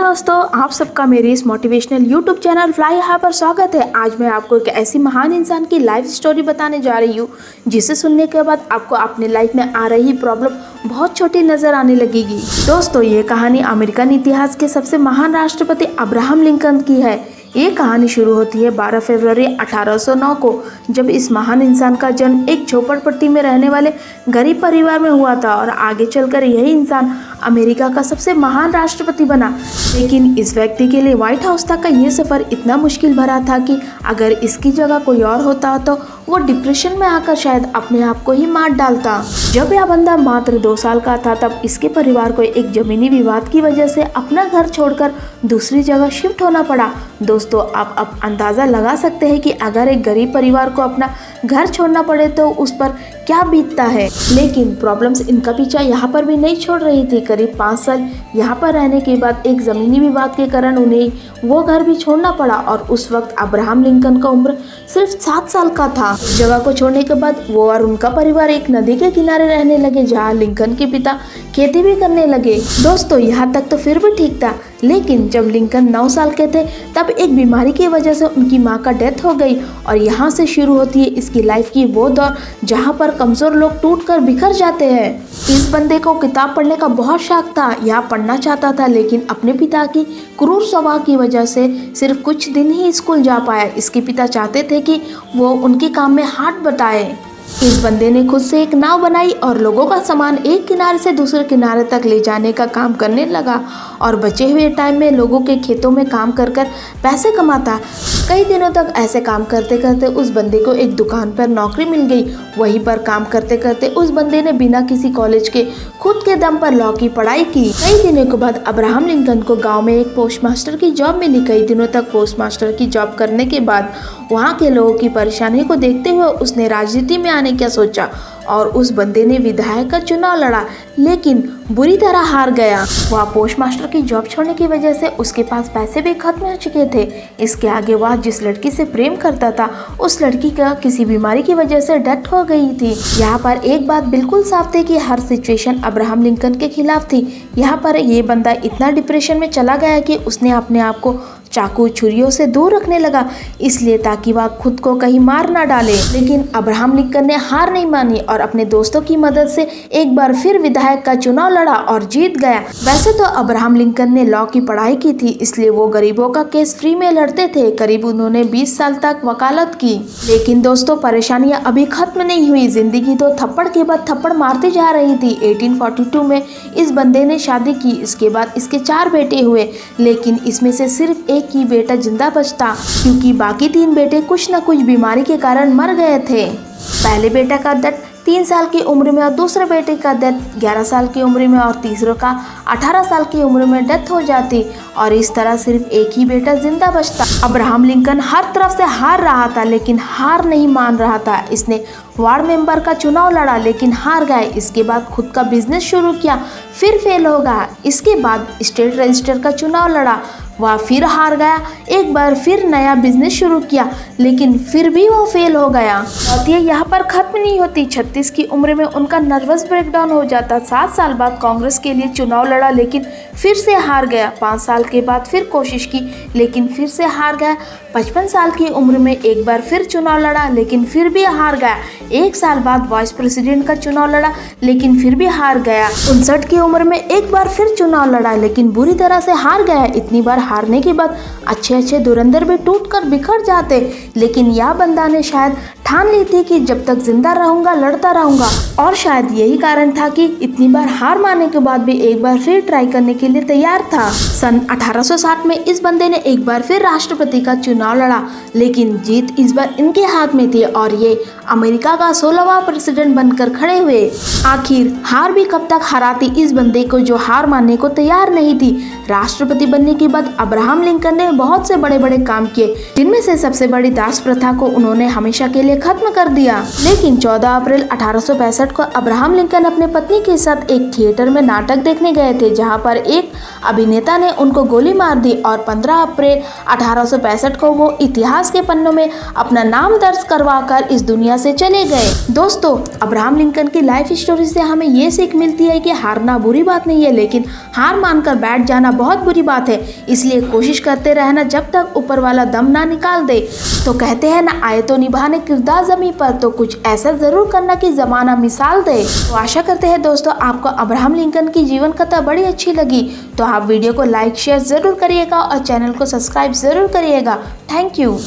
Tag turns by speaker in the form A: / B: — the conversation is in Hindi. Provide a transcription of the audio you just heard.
A: दोस्तों, आप सबका मेरे इस motivational YouTube channel fly high पर स्वागत है। आज मैं आपको एक ऐसी महान इंसान की लाइफ स्टोरी बताने जा रही हूँ जिसे सुनने के बाद आपको अपने लाइफ में आ रही प्रॉब्लम बहुत छोटी नजर आने लगेगी। दोस्तों, ये कहानी अमेरिकन इतिहास के सबसे महान राष्ट्रपति अब्राहम लिंकन की है। ये कहानी शुरू होती है 12 फरवरी 1809 को, जब इस महान इंसान का जन्म एक झोपड़पट्टी में रहने वाले गरीब परिवार में हुआ था और आगे चलकर यही इंसान अमेरिका का सबसे महान राष्ट्रपति बना। लेकिन इस व्यक्ति के लिए व्हाइट हाउस तक का ये सफ़र इतना मुश्किल भरा था कि अगर इसकी जगह कोई और होता तो वो डिप्रेशन में आकर शायद अपने आप को ही मार डालता। जब यह बंदा मात्र 2 साल का था तब इसके परिवार को एक जमीनी विवाद की वजह से अपना घर छोड़कर दूसरी जगह शिफ्ट होना पड़ा। दोस्तों, आप अंदाज़ा लगा सकते हैं कि अगर एक गरीब परिवार को अपना घर छोड़ना पड़े तो उस पर क्या बीतता है। लेकिन प्रॉब्लम्स इनका पीछा यहाँ पर भी नहीं छोड़ रही थी। करीब 5 साल यहाँ पर रहने के बाद एक ज़मीनी विवाद के कारण उन्हें वो घर भी छोड़ना पड़ा और उस वक्त अब्राहम लिंकन का उम्र सिर्फ 7 साल का था। जगह को छोड़ने के बाद वो और उनका परिवार एक नदी के किनारे रहने लगे जहाँ लिंकन के पिता खेती भी करने लगे। दोस्तों, यहाँ तक तो फिर भी ठीक था, लेकिन जब लिंकन 9 साल के थे तब एक बीमारी की वजह से उनकी मां का डेथ हो गई और यहाँ से शुरू होती है इसकी लाइफ की वो दौर जहाँ पर कमज़ोर लोग टूटकर बिखर जाते हैं। इस बंदे को किताब पढ़ने का बहुत शौक था, यह पढ़ना चाहता था, लेकिन अपने पिता की क्रूर स्वभाव की वजह से सिर्फ कुछ दिन ही स्कूल जा पाया। इसके पिता चाहते थे कि वो उनके काम में हाथ बटाए। इस बंदे ने खुद से एक नाव बनाई और लोगों का सामान एक किनारे से दूसरे किनारे तक ले जाने का काम करने लगा और बचे हुए टाइम में लोगों के खेतों में काम कर कर पैसे कमाता। कई दिनों तक ऐसे काम करते करते उस बंदे को एक दुकान पर नौकरी मिल गई। वहीं पर काम करते करते उस बंदे ने बिना किसी कॉलेज के खुद के दम पर लॉ की पढ़ाई की। कई दिनों के बाद अब्राहम लिंकन को गाँव में एक पोस्टमास्टर की जॉब मिली। कई दिनों तक पोस्टमास्टर की जॉब करने के बाद वहाँ के लोगों की परेशानी को देखते हुए उसने राजनीति में आने का सोचा और उस बंदे ने विधायक का चुनाव लड़ा, लेकिन बुरी तरह हार गया। वह पोस्टमास्टर की जॉब छोड़ने की वजह से उसके पास पैसे भी खत्म हो चुके थे। इसके आगे वह जिस लड़की से प्रेम करता था उस लड़की का किसी बीमारी की वजह से डेथ हो गई थी। यहाँ पर एक बात बिल्कुल साफ थी कि हर सिचुएशन अब्राहम लिंकन के खिलाफ थी। यहाँ पर ये बंदा इतना डिप्रेशन में चला गया कि उसने अपने आप को चाकू छुरियों से दूर रखने लगा, इसलिए ताकि वह खुद को कहीं मार ना डाले। लेकिन अब्राहम लिंकन ने हार नहीं मानी और अपने दोस्तों की मदद से एक बार फिर विधायक का चुनाव लड़ा और जीत गया। वैसे तो अब्राहम लिंकन ने लॉ की पढ़ाई की थी, इसलिए वो गरीबों का केस फ्री में लड़ते थे। करीब उन्होंने 20 साल तक वकालत की। लेकिन दोस्तों, परेशानियां अभी खत्म नहीं हुई। जिंदगी तो थप्पड़ के बाद थप्पड़ मारती जा रही थी। 1842 में इस बंदे ने शादी की। इसके बाद इसके 4 बेटे हुए, लेकिन इसमें से सिर्फ एक ही बेटा जिंदा बचता क्योंकि बाकी 3 बेटे कुछ न कुछ बीमारी के कारण मर गए थे। पहले बेटा का डेथ 3 साल की उम्र में और दूसरे बेटे का डेथ 11 साल की उम्र में और तीसरे का 18 साल की उम्र में डेथ हो जाती और इस तरह सिर्फ एक ही बेटा जिंदा बचता। अब्राहम लिंकन हर तरफ से हार रहा था, लेकिन हार नहीं मान रहा था। इसने वार्ड मेंबर का चुनाव लड़ा लेकिन हार गए। इसके बाद खुद का बिजनेस शुरू किया, फिर फेल हो गया। इसके बाद स्टेट रजिस्टर का चुनाव लड़ा, वह फिर हार गया। एक बार फिर नया बिजनेस शुरू किया, लेकिन फिर भी वो फेल हो गया। और ये यहाँ पर खत्म नहीं होती। 36 की उम्र में उनका नर्वस ब्रेकडाउन हो जाता। 7 साल बाद कांग्रेस के लिए चुनाव लड़ा, लेकिन फिर से हार गया। 5 साल के बाद फिर कोशिश की, लेकिन फिर से हार गया। 55 साल की उम्र में एक बार फिर चुनाव लड़ा, लेकिन फिर भी हार गया। 1 साल बाद वाइस प्रेसिडेंट का चुनाव लड़ा, लेकिन फिर भी हार गया। 59 की उम्र में एक बार फिर चुनाव लड़ा, लेकिन बुरी तरह से हार गया। इतनी बार हारने के बाद अच्छे धुरंधर भी टूटकर बिखर जाते, लेकिन यह बंदा ने शायद ठान ली थी कि जब तक जिंदा रहूंगा लड़ता रहूंगा। और शायद यही कारण था कि इतनी बार हार मानने के बाद भी एक बार फिर ट्राई करने के लिए तैयार था। सन 1860 में इस बंदे ने एक बार फिर राष्ट्रपति का चुनाव लड़ा, लेकिन जीत इस बार इनके हाथ में थी और ये अमेरिका का 16वां प्रेसिडेंट बनकर खड़े हुए। आखिर हार भी कब तक हराती इस बंदे को जो हार मानने को तैयार नहीं थी। राष्ट्रपति बनने के बाद अब्राहम लिंकन ने बहुत से बड़े बड़े काम किए, जिनमें से सबसे बड़ी दास प्रथा को उन्होंने हमेशा के लिए खत्म कर दिया। लेकिन 14 अप्रैल 1865 को अब्राहम लिंकन अपने पत्नी के साथ एक थिएटर में नाटक देखने गए थे, जहां पर एक अभिनेता ने उनको गोली मार दी और 15 अप्रैल 1865 को वो इतिहास के पन्नों में अपना नाम दर्ज करवाकर इस दुनिया दुनिया से चले गए। दोस्तों, अब्राहम लिंकन की लाइफ स्टोरी से हमें ये सीख मिलती है कि हारना बुरी बात नहीं है, लेकिन हार मानकर बैठ जाना बहुत बुरी बात है। इसलिए कोशिश करते रहना जब तक ऊपर वाला दम ना निकाल दे। तो कहते हैं ना, आए तो निभाने किरदार जमीन पर, तो कुछ ऐसा जरूर करना कि जमाना मिसाल दे। तो आशा करते हैं दोस्तों आपको अब्राहम लिंकन की जीवन कथा बड़ी अच्छी लगी। तो आप वीडियो को लाइक शेयर जरूर करिएगा और चैनल को सब्सक्राइब जरूर करिएगा। Thank you.